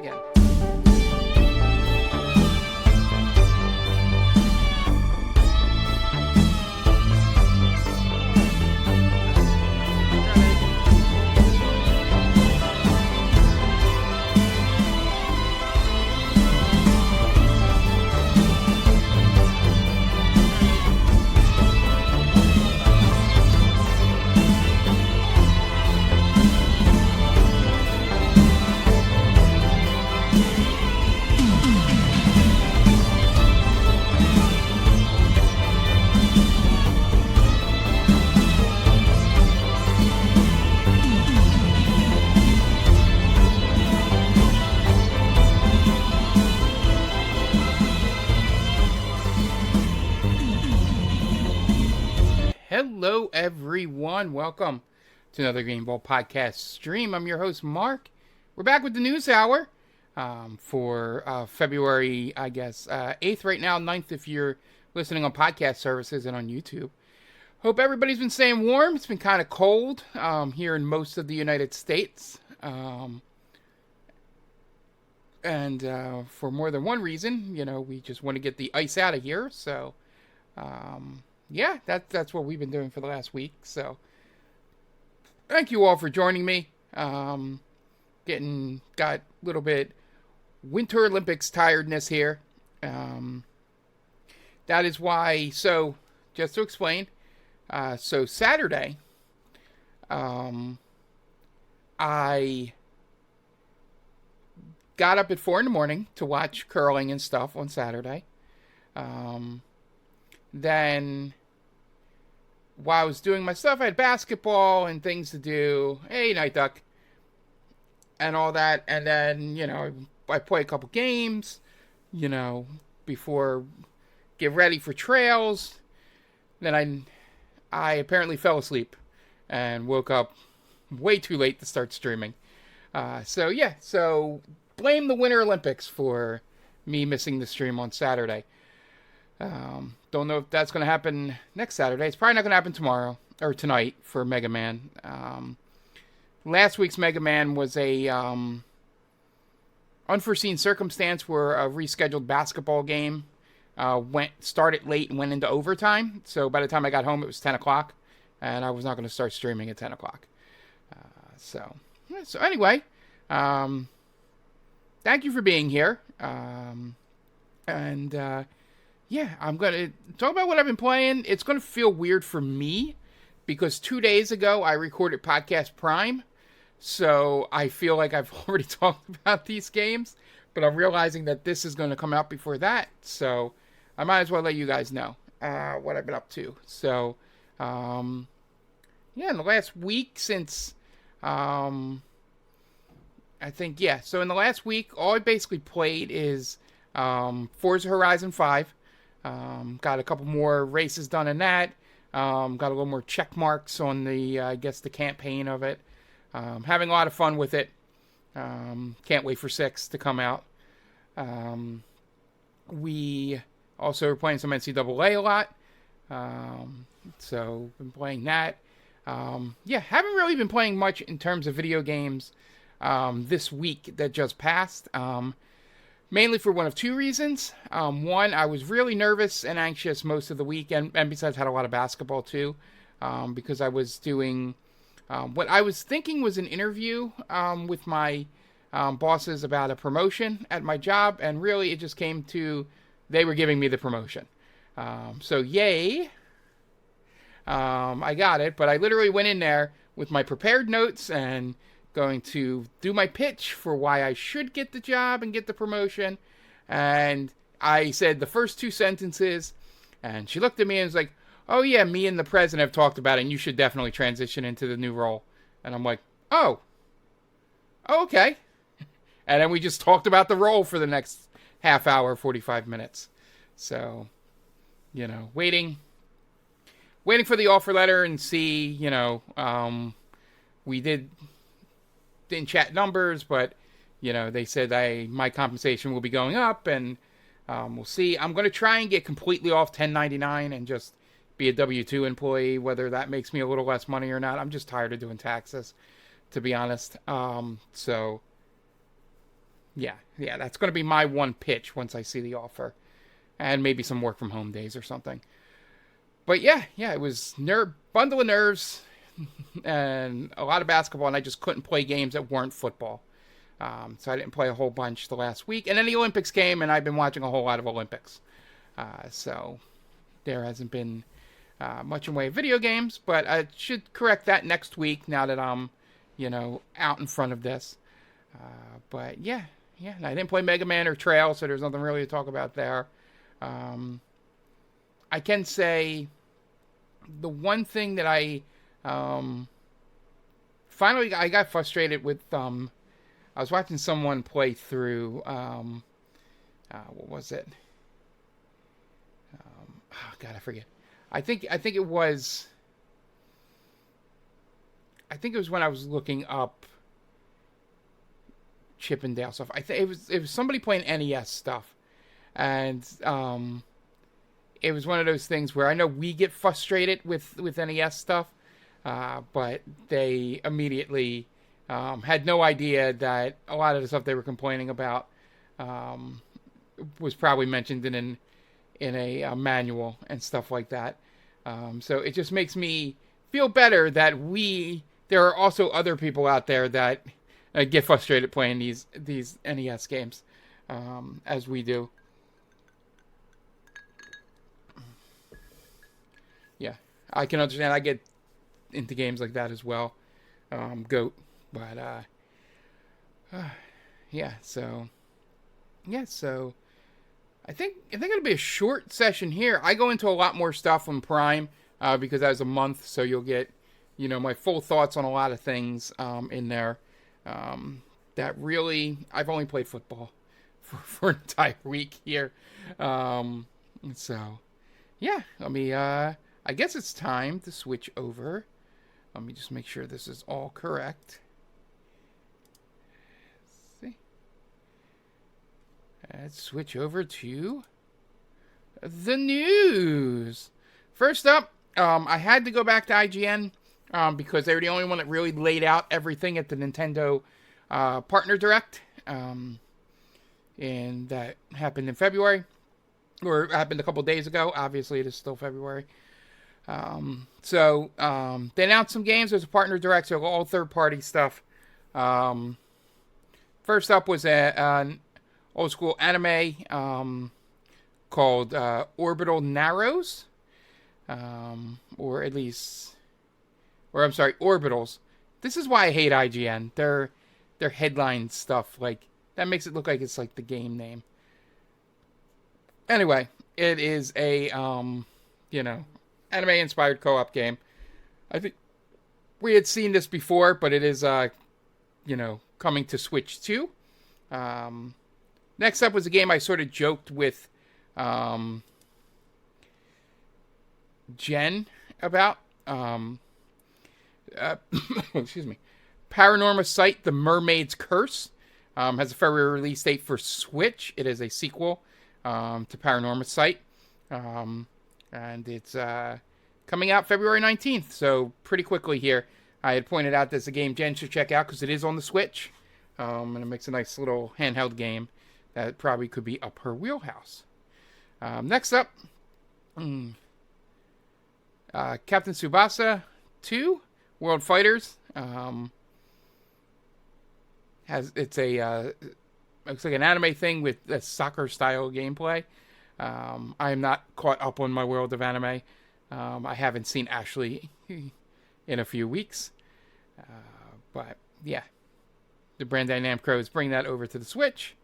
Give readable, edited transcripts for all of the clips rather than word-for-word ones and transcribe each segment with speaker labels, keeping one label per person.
Speaker 1: Again. Hello, everyone. Welcome to another Game Ball Podcast stream. I'm your host, Mark. We're back with the news hour for February, 8th right now, 9th if you're listening on podcast services and on YouTube. Hope everybody's been staying warm. It's been kind of cold here in most of the United States. And for more than one reason, we just want to get the ice out of here. So, yeah, that's what we've been doing for the last week. So, thank you all for joining me. Got a little bit Winter Olympics tiredness here. That is why. So, just to explain, so Saturday, I got up at 4 a.m. to watch curling and stuff on Saturday. Then, while I was doing my stuff, I had basketball and things to do. Hey, Night Duck. And all that. And then, I play a couple games, before get ready for trails. Then I apparently fell asleep and woke up way too late to start streaming. So blame the Winter Olympics for me missing the stream on Saturday. Don't know if that's going to happen next Saturday. It's probably not going to happen tomorrow or tonight for Mega Man. Last week's Mega Man was a unforeseen circumstance where a rescheduled basketball game started late and went into overtime. So by the time I got home, it was 10 o'clock, and I was not going to start streaming at 10 o'clock. So anyway, thank you for being here. Yeah, I'm going to talk about what I've been playing. It's going to feel weird for me because 2 days ago I recorded Podcast Prime. So I feel like I've already talked about these games, but I'm realizing that this is going to come out before that. So I might as well let you guys know what I've been up to. So, in the last week since, so in the last week, all I basically played is Forza Horizon 5. Got a couple more races done in that. Got a little more check marks on the, the campaign of it. Having a lot of fun with it. Can't wait for 6 to come out. We also are playing some NCAA a lot. So, been playing that. Haven't really been playing much in terms of video games this week that just passed. Mainly for one of two reasons. One, I was really nervous and anxious most of the week, and besides had a lot of basketball too, because I was doing what I was thinking was an interview with my bosses about a promotion at my job, and really it just came to they were giving me the promotion. So yay, I got it, but I literally went in there with my prepared notes and going to do my pitch for why I should get the job and get the promotion. And I said the first two sentences, and she looked at me and was like, "Oh yeah, me and the president have talked about it, and you should definitely transition into the new role." And I'm like, oh okay. And then we just talked about the role for the next half hour, 45 minutes. So, waiting for the offer letter and see, we didn't chat numbers, but they said my compensation will be going up, and we'll see. I'm going to try and get completely off 1099 and just be a W-2 employee, whether that makes me a little less money or not. I'm just tired of doing taxes, to be honest. So Yeah, that's going to be my one pitch once I see the offer. And maybe some work from home days or something. But yeah, it was bundle of nerves and a lot of basketball, and I just couldn't play games that weren't football. So I didn't play a whole bunch the last week. And then the Olympics came, and I've been watching a whole lot of Olympics. So there hasn't been much in the way of video games, but I should correct that next week now that I'm, out in front of this. But yeah, I didn't play Mega Man or Trail, so there's nothing really to talk about there. I can say the one thing that I finally I got frustrated with. I was watching someone play through. What was it? Oh God, I forget. I think it was. I think it was when I was looking up Chippendale stuff. I think it was somebody playing NES stuff, and it was one of those things where I know we get frustrated with NES stuff, but they immediately had no idea that a lot of the stuff they were complaining about was probably mentioned in a manual and stuff like that. So it just makes me feel better that there are also other people out there that get frustrated playing these NES games as we do. Yeah, I can understand. I get into games like that as well. Goat. But, so I think it'll be a short session here. I go into a lot more stuff on Prime because that was a month, so you'll get, my full thoughts on a lot of things in there. That really, I've only played football for an entire week here. So, yeah, I guess it's time to switch over. Let me just make sure this is all correct. Let's see. Let's switch over to the news. First up, I had to go back to IGN because they were the only one that really laid out everything at the Nintendo Partner Direct. And that happened in February. Or happened a couple days ago. Obviously, it is still February. So they announced some games. There's a Partner Direct, so all third-party stuff. First up was an old-school anime called Orbital Narrows. Orbitals. This is why I hate IGN. Their headline stuff, that makes it look like it's like the game name. Anyway, it is a, anime-inspired co-op game. I think we had seen this before, but it is, coming to Switch 2. Next up was a game I sort of joked with Jen about. Excuse me. Paranormal Sight, The Mermaid's Curse. Has a February release date for Switch. It is a sequel to Paranormal Sight. And it's coming out February 19th, so pretty quickly here. I had pointed out there's a game Jen should check out because it is on the Switch. And it makes a nice little handheld game that probably could be up her wheelhouse. Next up, Captain Tsubasa 2, World Fighters. Looks like an anime thing with a soccer-style gameplay. I am not caught up on my world of anime. I haven't seen Ashley in a few weeks. But, yeah. The Bandai Namco bring that over to the Switch.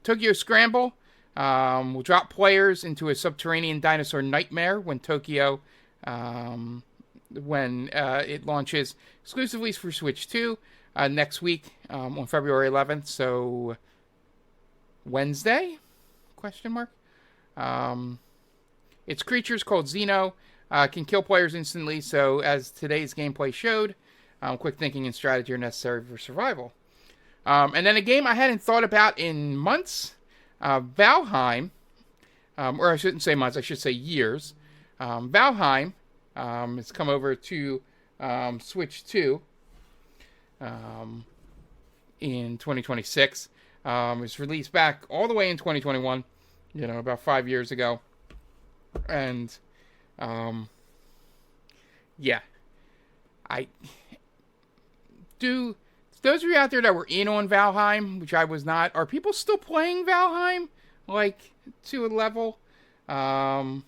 Speaker 1: Tokyo Scramble will drop players into a subterranean dinosaur nightmare when Tokyo... when it launches exclusively for Switch 2 next week on February 11th. So, Wednesday? Question mark. Its creatures called Xeno can kill players instantly. So, as today's gameplay showed, quick thinking and strategy are necessary for survival. And then a game I hadn't thought about in months, Valheim, or I shouldn't say months, I should say years. Valheim has come over to Switch 2. in 2026. It was released back all the way in 2021, about 5 years ago. And, yeah. I do. Those of you out there that were in on Valheim, which I was not, are people still playing Valheim? Like, to a level? Yeah,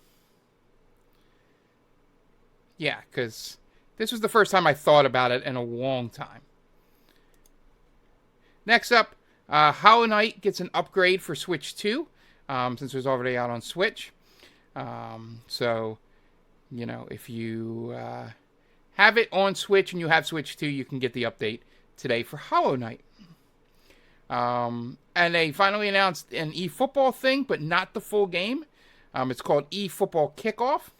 Speaker 1: because this was the first time I thought about it in a long time. Next up, Hollow Knight gets an upgrade for Switch 2, since it was already out on Switch. So, if you have it on Switch and you have Switch 2, you can get the update today for Hollow Knight. And they finally announced an eFootball thing, but not the full game. It's called eFootball Kickoff.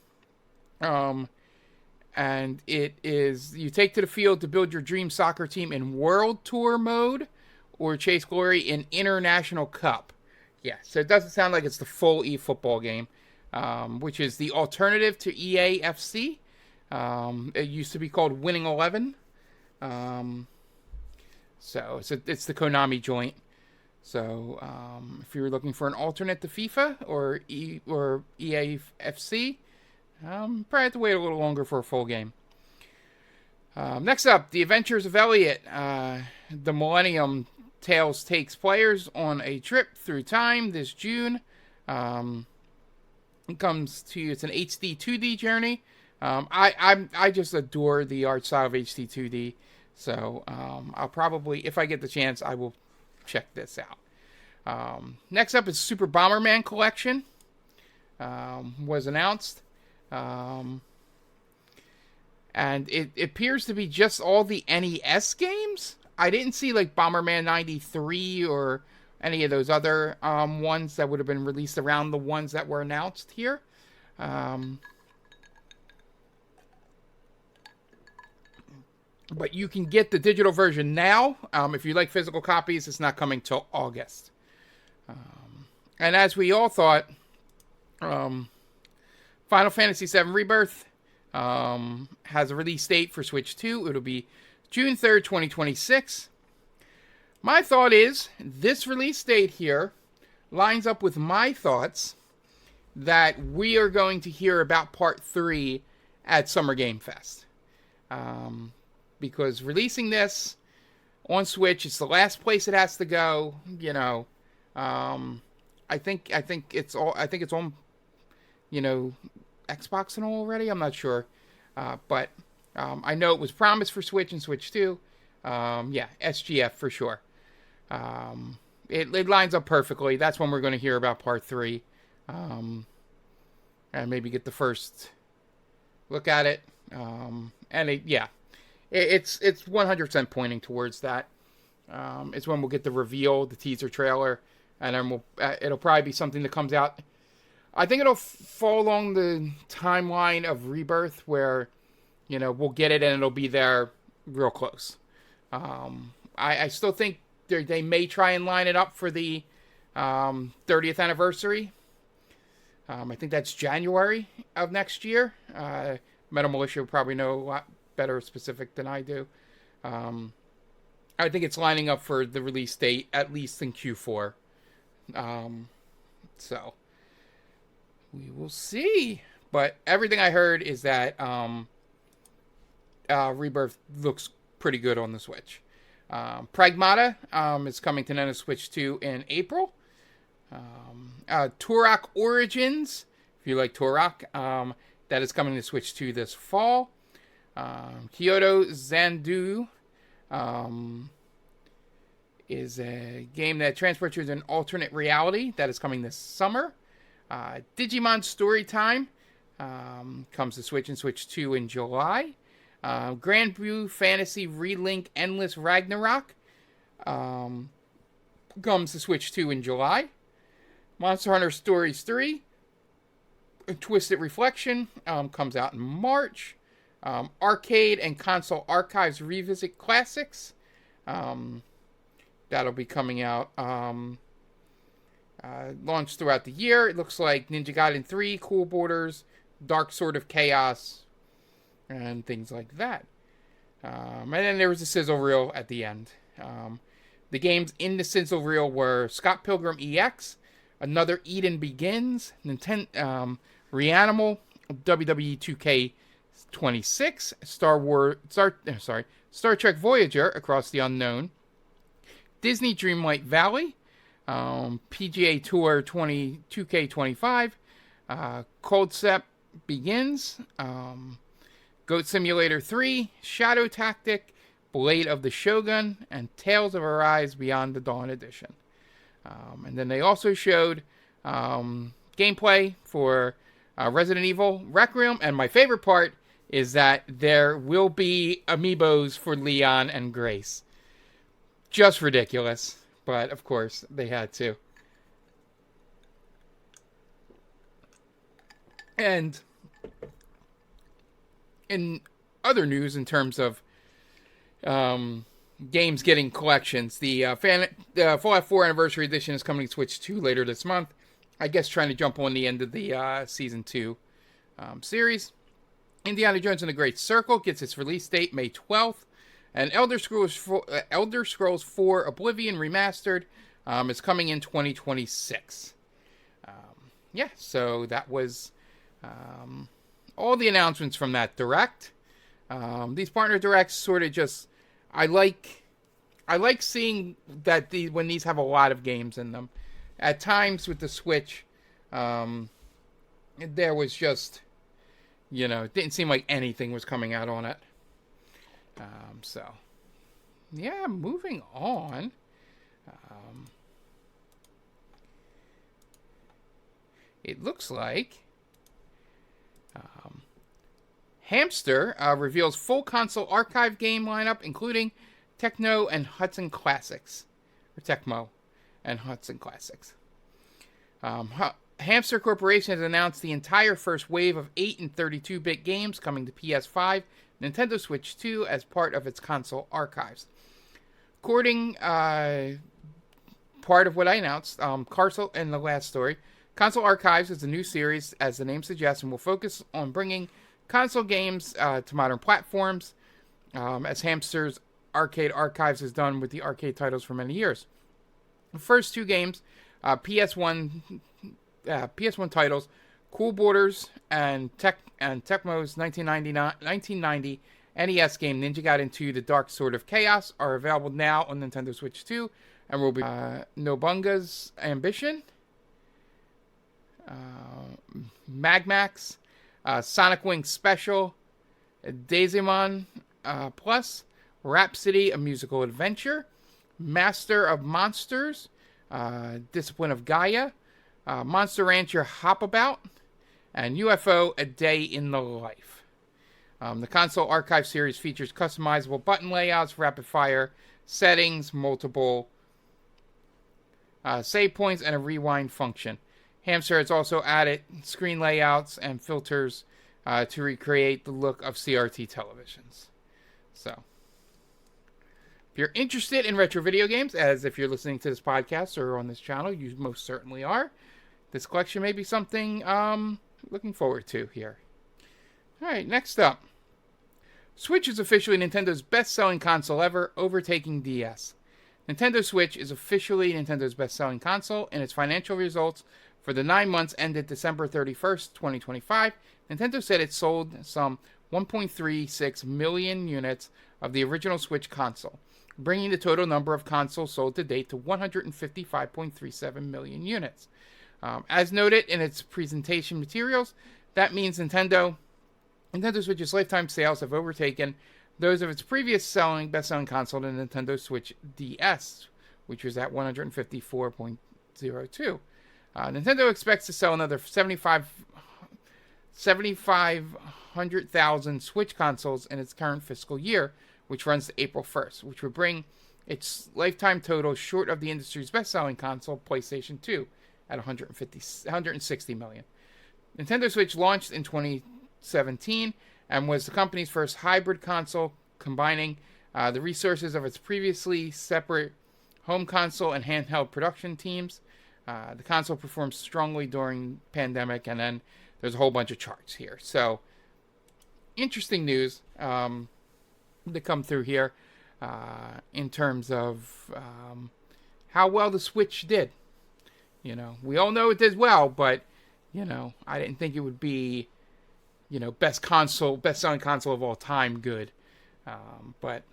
Speaker 1: And it is, you take to the field to build your dream soccer team in World Tour mode or chase glory in International Cup. Yeah, so it doesn't sound like it's the full eFootball game, which is the alternative to EA FC. It used to be called Winning 11. So it's the Konami joint. So if you're looking for an alternate to FIFA or EA FC, probably have to wait a little longer for a full game. Next up, The Adventures of Elliot. The Millennium Tales takes players on a trip through time this June. It comes to you. It's an HD 2D journey. I just adore the art style of HD 2D. So I'll probably, if I get the chance, I will check this out. Next up is Super Bomberman Collection. Was announced. And it appears to be just all the NES games. I didn't see like Bomberman 93 or any of those other ones that would have been released around the ones that were announced here. But you can get the digital version now. If you like physical copies, it's not coming till August. And as we all thought, Final Fantasy VII Rebirth has a release date for Switch 2. It'll be June 3rd, 2026. My thought is, this release date here lines up with my thoughts that we are going to hear about Part 3 at Summer Game Fest. Because releasing this on Switch, it's the last place it has to go. I think it's on, Xbox and all already. I'm not sure, but I know it was promised for Switch and Switch 2. SGF for sure. It lines up perfectly. That's when we're going to hear about Part 3, and maybe get the first look at it. It's 100% pointing towards that. It's when we'll get the reveal, the teaser trailer, and then it'll probably be something that comes out. I think it'll fall along the timeline of Rebirth, where we'll get it and it'll be there real close. I still think they may try and line it up for the 30th anniversary. I think that's January of next year. Metal Militia will probably know a lot better specific than I do. I think it's lining up for the release date, at least in Q4. So we will see. But everything I heard is that Rebirth looks pretty good on the Switch. Pragmata is coming to Nintendo Switch 2 in April. Turok Origins, if you like Turok, that is coming to Switch 2 this fall. Kyoto Zandu is a game that transports you to an alternate reality that is coming this summer. Digimon Storytime comes to Switch and Switch 2 in July. Grand Blue Fantasy Relink Endless Ragnarok comes to Switch 2 in July. Monster Hunter Stories 3 Twisted Reflection comes out in March. Arcade and Console Archives Revisit Classics. That'll be coming out. Launched throughout the year. It looks like Ninja Gaiden 3, Cool Borders, Dark Sword of Chaos, and things like that. And then there was a sizzle reel at the end. The games in the sizzle reel were Scott Pilgrim EX, Another Eden Begins, Nintendo Reanimal, WWE 2K26, Star Trek Voyager Across the Unknown, Disney Dreamlight Valley, PGA Tour 2K25, Cold Step Begins, Goat Simulator 3, Shadow Tactic, Blade of the Shogun, and Tales of Arise Beyond the Dawn Edition. And then they also showed gameplay for Resident Evil Requiem, and my favorite part is that there will be amiibos for Leon and Grace. Just ridiculous, but of course they had to. And in other news, in terms of games getting collections, the Fallout 4 Anniversary Edition is coming to Switch 2 later this month. I guess trying to jump on the end of the Season 2 series. Indiana Jones and the Great Circle gets its release date May 12th. And Elder Scrolls 4 Oblivion Remastered is coming in 2026. So that was all the announcements from that Direct. These partner Directs sort of just... I like seeing that when these have a lot of games in them. At times with the Switch, there was just... it didn't seem like anything was coming out on it. Moving on. It looks like Hamster reveals full console archive game lineup, including Tecmo and Hudson Classics. Hamster Corporation has announced the entire first wave of 8 and 32-bit games coming to PS5, Nintendo Switch 2 as part of its console archives. According part of what I announced, Carcel in the last story, Console Archives is a new series, as the name suggests, and will focus on bringing console games to modern platforms, as Hamster's Arcade Archives has done with the arcade titles for many years. The first two games, PS1 titles, Cool Borders and Tecmo's 1990 NES game Ninja Got Into the Dark Sword of Chaos, are available now on Nintendo Switch 2 and will be Nobunaga's Ambition, Magmax, Sonic Wing Special, Daisymon Plus, Rhapsody, A Musical Adventure, Master of Monsters, Discipline of Gaia, Monster Rancher Hop About, and UFO A Day in the Life. The console archive series features customizable button layouts, rapid-fire settings, multiple save points, and a rewind function. Hamster has also added screen layouts and filters to recreate the look of CRT televisions. So, if you're interested in retro video games, as if you're listening to this podcast or on this channel, you most certainly are, this collection may be something looking forward to here. Alright, next up. Switch is officially Nintendo's best-selling console ever, overtaking DS. Nintendo Switch is officially Nintendo's best-selling console, and its financial results for the 9 months ended December 31st, 2025, Nintendo said it sold some 1.36 million units of the original Switch console, bringing the total number of consoles sold to date to 155.37 million units. As noted in its presentation materials, that means Nintendo Switch's lifetime sales have overtaken those of its previous best-selling console, the Nintendo Switch DS, which was at 154.02. Nintendo expects to sell another 7,500,000 Switch consoles in its current fiscal year, which runs to April 1st, which would bring its lifetime total short of the industry's best-selling console, PlayStation 2, at 160 million. Nintendo Switch launched in 2017 and was the company's first hybrid console, combining the resources of its previously separate home console and handheld production teams. The console performed strongly during pandemic, and then there's a whole bunch of charts here. So, interesting news to come through here. in terms of how well the Switch did. We all know it did well, but I didn't think it would be best selling console of all time good. But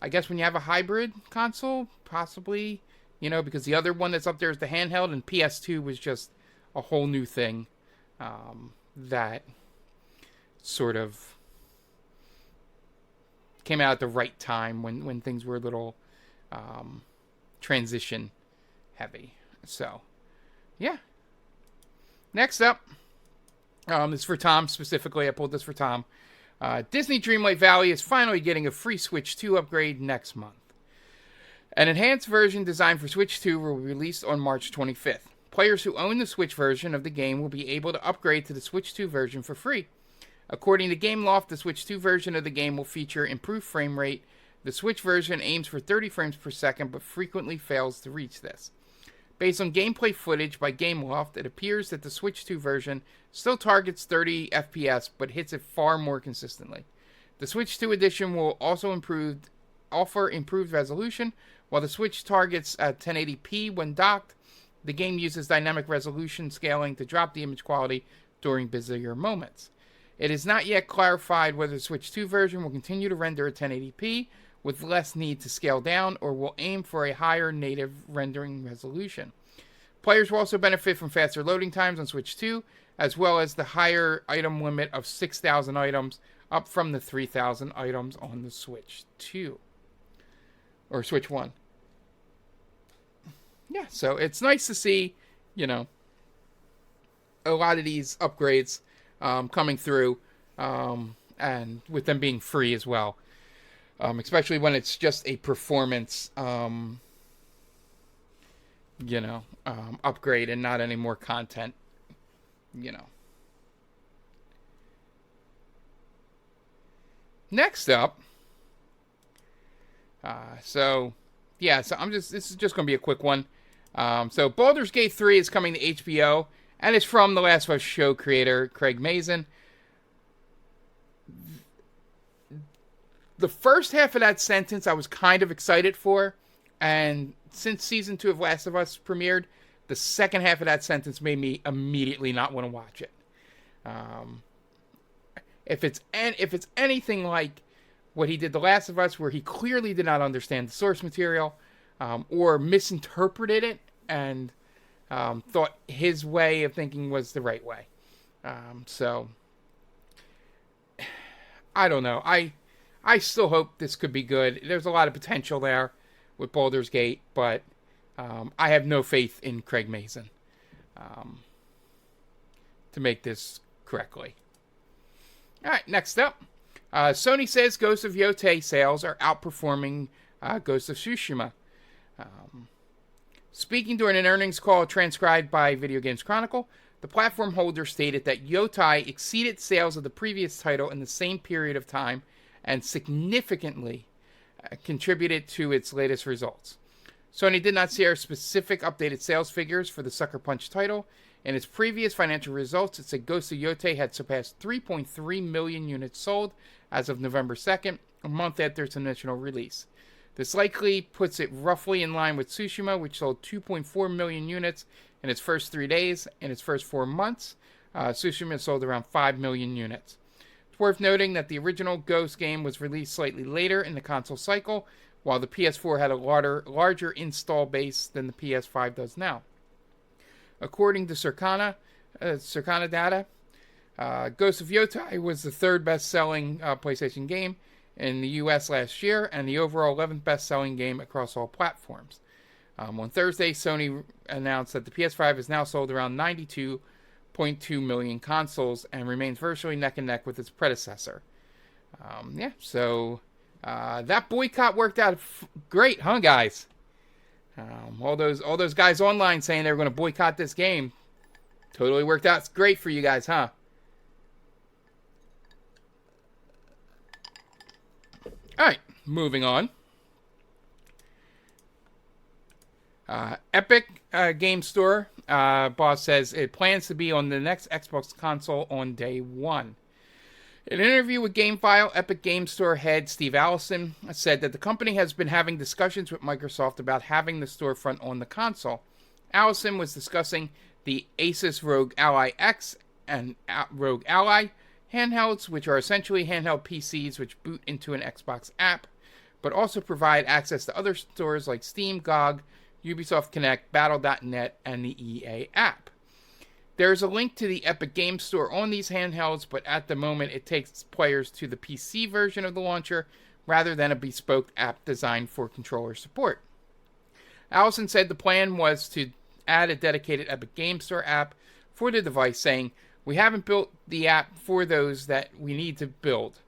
Speaker 1: I guess when you have a hybrid console, possibly, because the other one that's up there is the handheld, and PS2 was just a whole new thing that sort of came out at the right time when things were a little transition heavy. So, yeah. Next up, this is for Tom specifically. I pulled this for Tom. Disney Dreamlight Valley is finally getting a free Switch 2 upgrade next month. An enhanced version designed for Switch 2 will be released on March 25th. Players who own the Switch version of the game will be able to upgrade to the Switch 2 version for free. According to GameLoft, the Switch 2 version of the game will feature improved frame rate. The Switch version aims for 30 frames per second, but frequently fails to reach this. Based on gameplay footage by GameLoft, it appears that the Switch 2 version still targets 30 FPS, but hits it far more consistently. The Switch 2 edition will also offer improved resolution. While the Switch targets 1080p when docked, the game uses dynamic resolution scaling to drop the image quality during busier moments. It is not yet clarified whether the Switch 2 version will continue to render at 1080p with less need to scale down, or will aim for a higher native rendering resolution. Players will also benefit from faster loading times on Switch 2, as well as the higher item limit of 6,000 items, up from the 3,000 items on the Switch 2. Or Switch 1. Yeah, so it's nice to see, a lot of these upgrades coming through, and with them being free as well. Especially when it's just a performance, upgrade and not any more content, Next up, so this is just going to be a quick one. So Baldur's Gate 3 is coming to HBO, and it's from The Last of Us show creator Craig Mazin. The first half of that sentence I was kind of excited for, and since Season 2 of Last of Us premiered, the second half of that sentence made me immediately not want to watch it. If it's anything like what he did The Last of Us, where he clearly did not understand the source material, or misinterpreted it, and thought his way of thinking was the right way. So, I don't know. I still hope this could be good. There's a lot of potential there with Baldur's Gate, but I have no faith in Craig Mazin to make this correctly. All right, next up. Sony says Ghost of Yotei sales are outperforming Ghost of Tsushima. Speaking during an earnings call transcribed by Video Games Chronicle, the platform holder stated that Yotei exceeded sales of the previous title in the same period of time and significantly contributed to its latest results. Sony did not share specific updated sales figures for the Sucker Punch title. In its previous financial results, it said Ghost of Yotei had surpassed 3.3 million units sold as of November 2nd, a month after its initial release. This likely puts it roughly in line with Tsushima, which sold 2.4 million units in its first 3 days. In its first 4 months, Tsushima sold around 5 million units. It's worth noting that the original Ghost game was released slightly later in the console cycle, while the PS4 had a larger install base than the PS5 does now. According to Circana data, Ghost of Yotei was the third best-selling PlayStation game in the U.S. last year, and the overall 11th best-selling game across all platforms. On Thursday, Sony announced that the PS5 has now sold around 92.2 million consoles and remains virtually neck and neck with its predecessor. So that boycott worked out great, huh, guys? All those guys online saying they were going to boycott this game totally worked out. It's great for you guys, huh? All right, moving on. Epic Game Store boss says it plans to be on the next Xbox console on day one. In an interview with GameFile, Epic Game Store head Steve Allison said that the company has been having discussions with Microsoft about having the storefront on the console. Allison was discussing the Asus ROG Ally X and ROG Ally handhelds, which are essentially handheld PCs which boot into an Xbox app, but also provide access to other stores like Steam, GOG, Ubisoft Connect, Battle.net, and the EA app. There is a link to the Epic Game Store on these handhelds, but at the moment it takes players to the PC version of the launcher rather than a bespoke app designed for controller support. Allison said the plan was to add a dedicated Epic Game Store app for the device, saying, "We haven't built the app for those that we need to build,"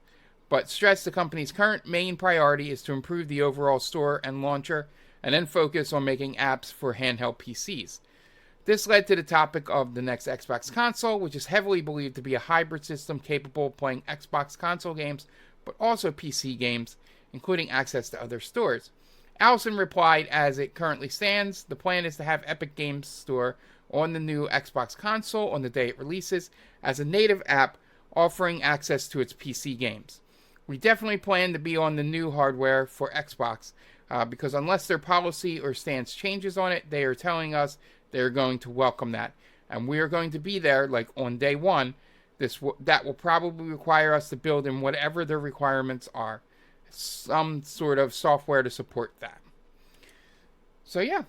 Speaker 1: but stressed the company's current main priority is to improve the overall store and launcher and then focus on making apps for handheld PCs. This led to the topic of the next Xbox console, which is heavily believed to be a hybrid system capable of playing Xbox console games, but also PC games, including access to other stores. Allison replied, "As it currently stands, the plan is to have Epic Games Store on the new Xbox console on the day it releases as a native app offering access to its PC games. We definitely plan to be on the new hardware for Xbox because unless their policy or stance changes on it, they are telling us they're going to welcome that. And we are going to be there, like on day one. That will probably require us to build in whatever their requirements are. Some sort of software to support that." So yeah,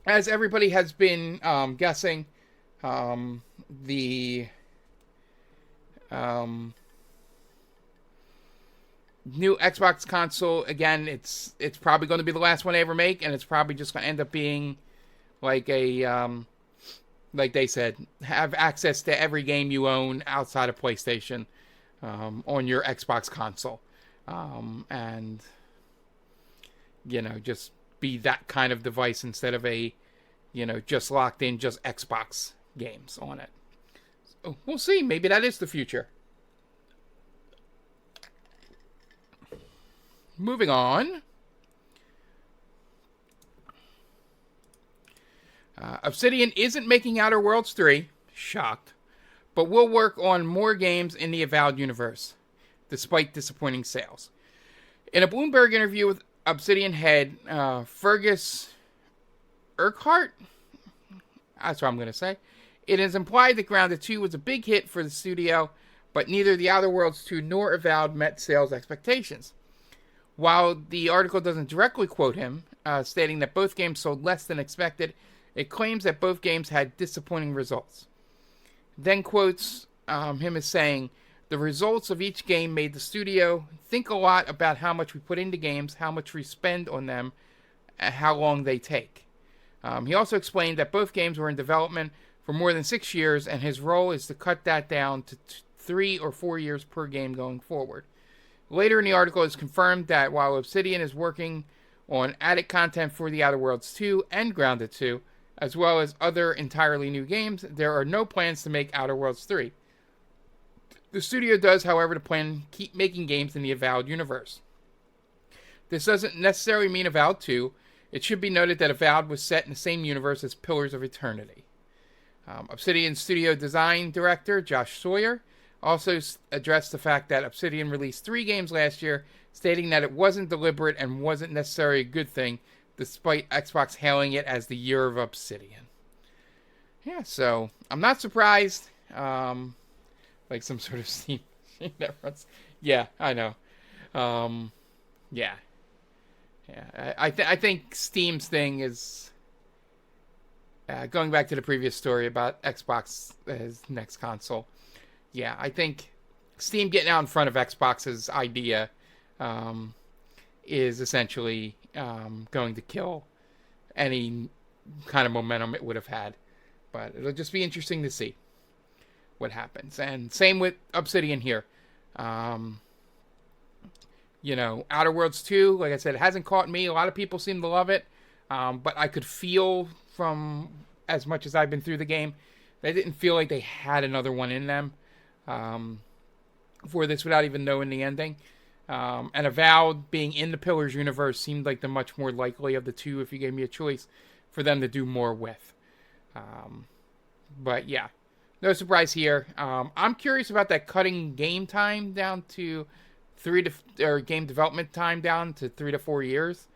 Speaker 1: as everybody has been guessing, the new Xbox console, again, it's probably going to be the last one they ever make, and it's probably just going to end up being like a, like they said, have access to every game you own outside of PlayStation on your Xbox console. And, just be that kind of device instead of a, just locked in, just Xbox games on it. So we'll see. Maybe that is the future. Moving on. Obsidian isn't making Outer Worlds 3, shocked, but will work on more games in the Avowed universe, despite disappointing sales. In a Bloomberg interview with Obsidian head Fergus Urquhart, that's what I'm going to say, it is implied that Grounded 2 was a big hit for the studio, but neither the Outer Worlds 2 nor Avowed met sales expectations. While the article doesn't directly quote him, stating that both games sold less than expected, it claims that both games had disappointing results. Then quotes him as saying, "The results of each game made the studio think a lot about how much we put into games, how much we spend on them, and how long they take." He also explained that both games were in development for more than 6 years, and his role is to cut that down to 3 or 4 years per game going forward. Later in the article, it's confirmed that while Obsidian is working on added content for The Outer Worlds 2 and Grounded 2, as well as other entirely new games, there are no plans to make Outer Worlds 3. The studio does, however, plan to keep making games in the Avowed universe. This doesn't necessarily mean Avowed 2. It should be noted that Avowed was set in the same universe as Pillars of Eternity. Obsidian studio design director Josh Sawyer also addressed the fact that Obsidian released 3 games last year, stating that it wasn't deliberate and wasn't necessarily a good thing, despite Xbox hailing it as the year of Obsidian. Yeah, so I'm not surprised. Like some sort of Steam reference. Yeah, I know. Yeah. I think Steam's thing is going back to the previous story about Xbox's next console. Yeah, I think Steam getting out in front of Xbox's idea is essentially going to kill any kind of momentum it would have had. But it'll just be interesting to see what happens. And same with Obsidian here. Outer Worlds 2, like I said, it hasn't caught me. A lot of people seem to love it. But I could feel from as much as I've been through the game, they didn't feel like they had another one in them for this without even knowing the ending. And Avowed being in the Pillars universe seemed like the much more likely of the two, if you gave me a choice, for them to do more with. But yeah, No surprise here. I'm curious about that cutting game time down to game development time down to 3 to 4 years.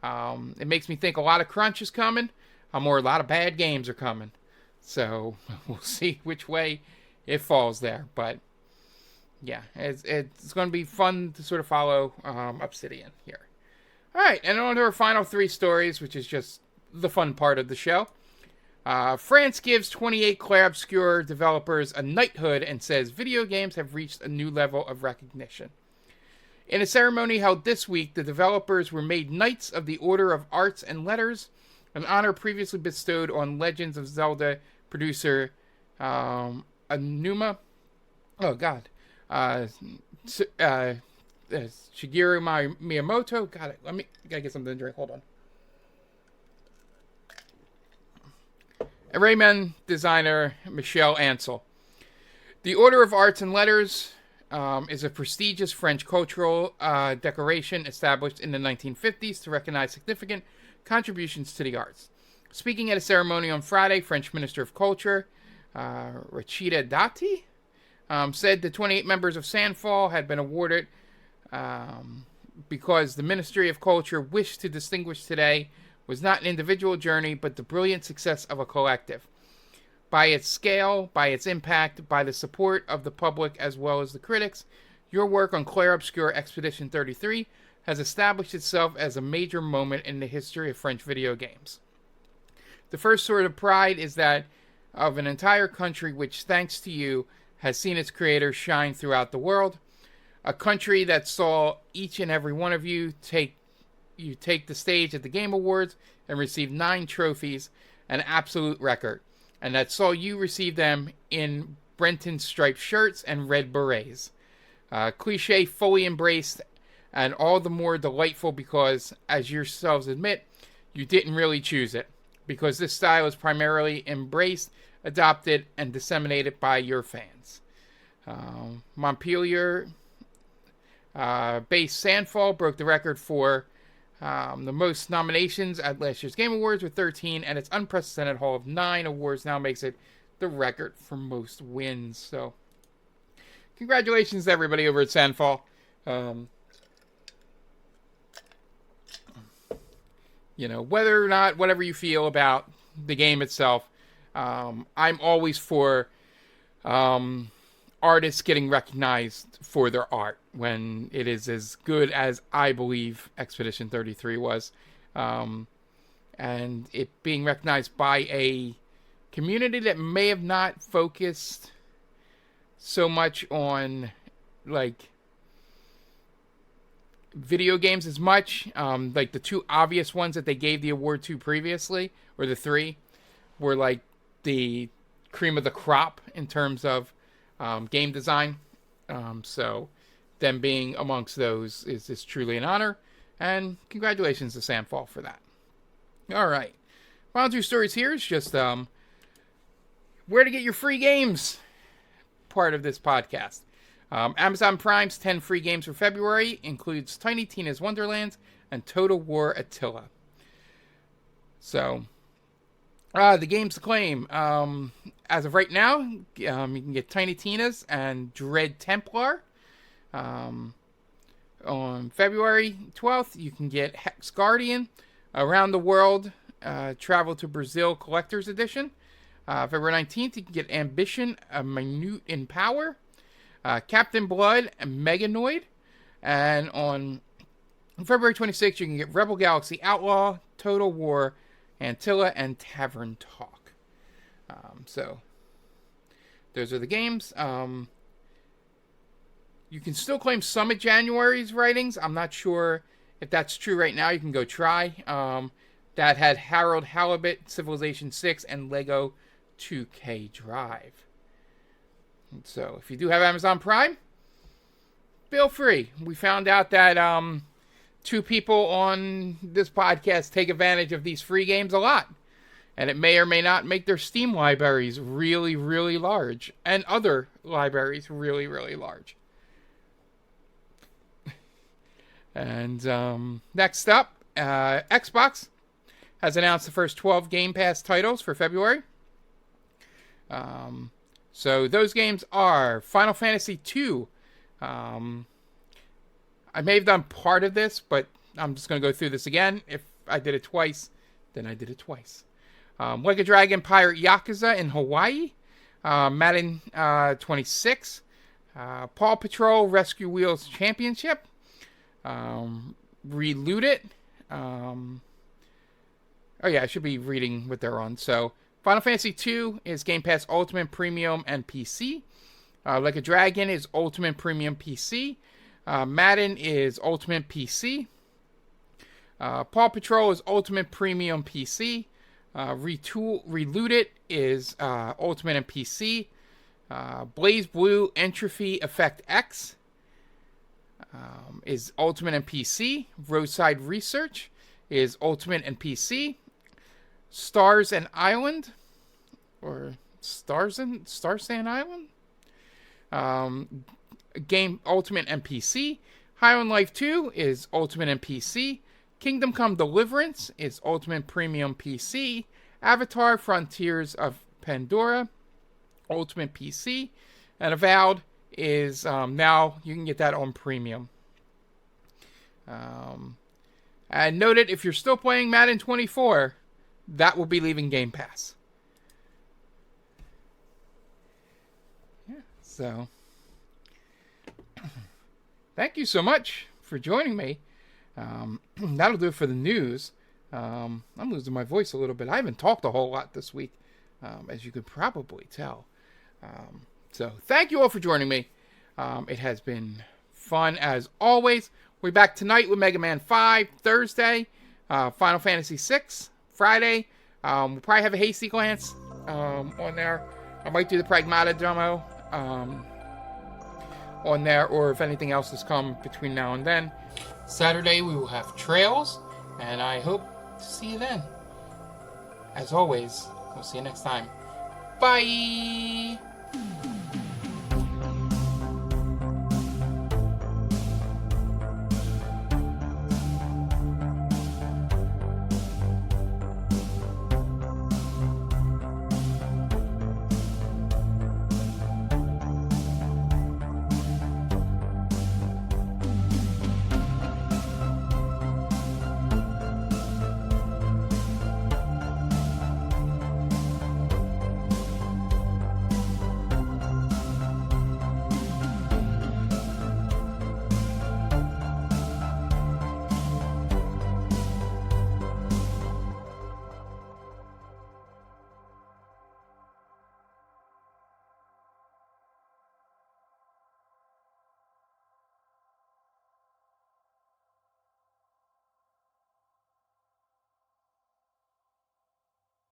Speaker 1: It makes me think a lot of crunch is coming, or a lot of bad games are coming. So we'll see which way it falls there. But yeah, it's going to be fun to sort of follow Obsidian here. All right, and on to our final 3 stories, which is just the fun part of the show. France gives 28 Clair Obscur developers a knighthood and says video games have reached a new level of recognition. In a ceremony held this week, the developers were made Knights of the Order of Arts and Letters, an honor previously bestowed on Legends of Zelda producer Shigeru Miyamoto. Gotta get something to drink. Hold on. And Rayman designer Michel Ancel. The Order of Arts and Letters is a prestigious French cultural decoration established in the 1950s to recognize significant contributions to the arts. Speaking at a ceremony on Friday, French Minister of Culture Rachida Dati said the 28 members of Sandfall had been awarded because the Ministry of Culture wished to distinguish today was not an individual journey, but the brilliant success of a collective. By its scale, by its impact, by the support of the public as well as the critics, your work on Clair Obscur Expedition 33 has established itself as a major moment in the history of French video games. The first sort of pride is that of an entire country which, thanks to you, has seen its creators shine throughout the world. A country that saw each and every one of you take the stage at the Game Awards and receive 9 trophies, an absolute record, and that saw you receive them in Brenton striped shirts and red berets. Cliche fully embraced, and all the more delightful because, as yourselves admit, you didn't really choose it, because this style is primarily embraced, adopted, and disseminated by your fans. Montpellier based Sandfall broke the record for the most nominations at last year's Game Awards with 13, and its unprecedented haul of 9 awards now makes it the record for most wins. So, congratulations to everybody over at Sandfall. Whether or not, whatever you feel about the game itself, I'm always for artists getting recognized for their art when it is as good as I believe Expedition 33 was. And it being recognized by a community that may have not focused so much on, like, video games as much. Like, the 2 obvious ones that they gave the award to previously, or the 3, were, like, the cream of the crop in terms of game design. So them being amongst those is truly an honor, and congratulations to Sandfall for that. All right, final 2 stories here is just where to get your free games part of this podcast. Amazon Prime's 10 free games for February includes Tiny Tina's Wonderlands and Total War Attila. So the games to claim. As of right now, you can get Tiny Tina's and Dread Templar. On February 12th, you can get Hex Guardian, Around the World, Travel to Brazil Collector's Edition. February 19th, you can get Ambition, A Minute in Power, Captain Blood, and Meganoid. And on February 26th, you can get Rebel Galaxy Outlaw, Total War, Antilla, and Tavern Talk. So, those are the games. You can still claim some of January's writings. I'm not sure if that's true right now. You can go try. That had Harold Halibut, Civilization 6, and Lego 2K Drive. So, if you do have Amazon Prime, feel free. We found out that 2 people on this podcast take advantage of these free games a lot. And it may or may not make their Steam libraries really, really large. And other libraries really, really large. And next up, Xbox has announced the first 12 Game Pass titles for February. So those games are Final Fantasy II. I may have done part of this, but I'm just going to go through this again. If I did it twice, then I did it twice. Like a Dragon Pirate Yakuza in Hawaii. Madden 26. Paw Patrol Rescue Wheels Championship. Reloot It. Oh yeah, I should be reading what they're on. So, Final Fantasy II is Game Pass Ultimate Premium and PC. Like a Dragon is Ultimate Premium PC. Madden is Ultimate PC. Paw Patrol is Ultimate Premium PC. Reloot It is Ultimate and PC. Blaze Blue Entropy Effect X is Ultimate and PC. Roadside Research is Ultimate and PC. Stars and Island, or Starsand Island, Game Ultimate and PC. High on Life 2 is Ultimate and PC. Kingdom Come Deliverance is Ultimate Premium PC. Avatar Frontiers of Pandora, Ultimate PC. And Avowed is now you can get that on Premium. And note it, if you're still playing Madden 24, that will be leaving Game Pass. Yeah, so thank you so much for joining me. That'll do it for the news. I'm losing my voice a little bit. I haven't talked a whole lot this week, as you could probably tell. So thank you all for joining me. It has been fun as always. We're back tonight with Mega Man 5, Thursday, Final Fantasy 6, Friday. We'll probably have a hasty glance on there. I might do the Pragmata demo on there, or if anything else has come between now and then. Saturday we will have Trails, and I hope to see you then. As always, we'll see you next time. Bye!